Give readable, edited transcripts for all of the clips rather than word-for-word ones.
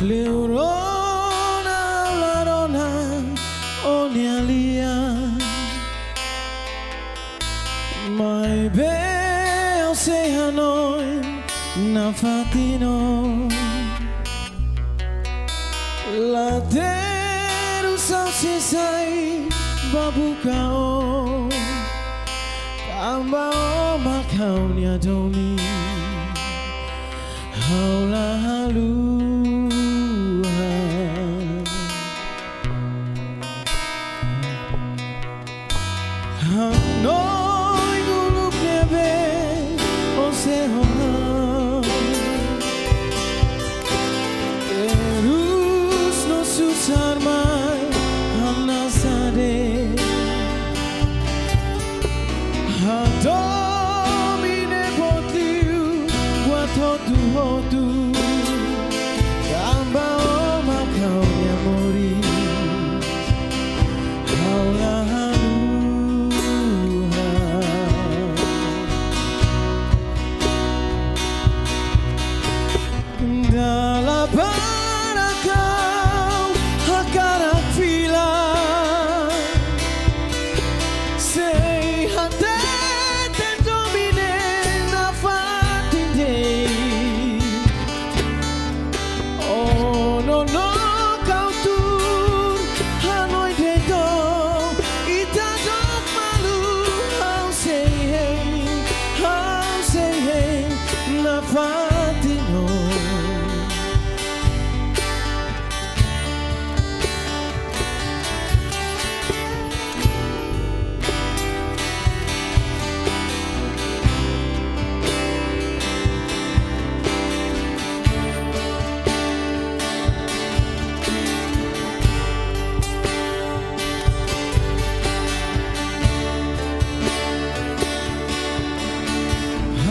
Leurona larona onialia my bel say Hanoi na fatino la teru sauce sai babukao kamba o makau nya doni haula halu Hanoi guluk nebe ose honga Terus no susar mai hamna sade Hadomine potiu watotu hotu Kamba o makau nya mori haula Dalla para kau hakarak fila Sei hate te domine na fatinde Oh no no kau tur Hanoi de do ita dok malu How say hey na fatino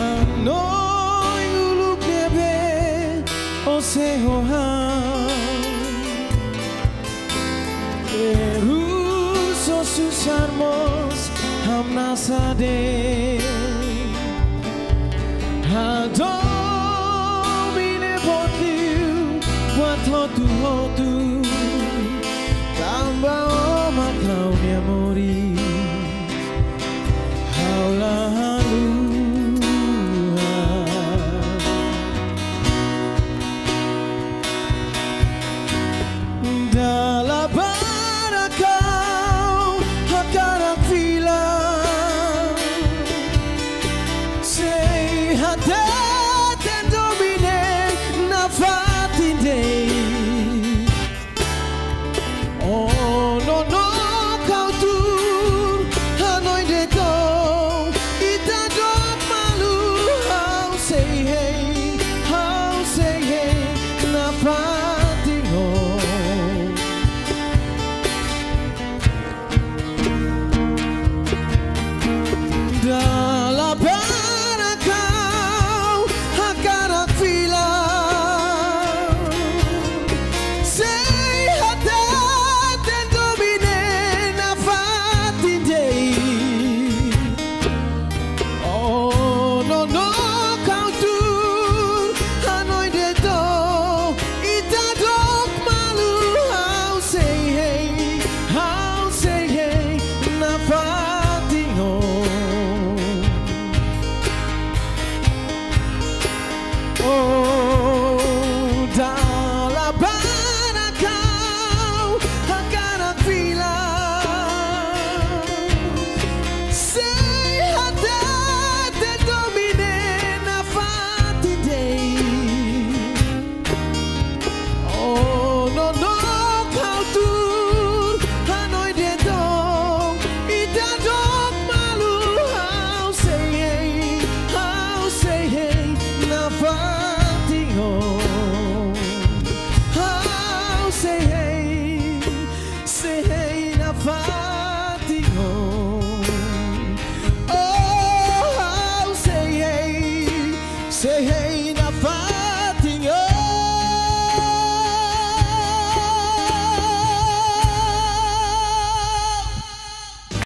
Hanoi guluk nebe ose hohan Terus o susarmos hamna sade Hadomine potiu buat hotu-hotu Kamba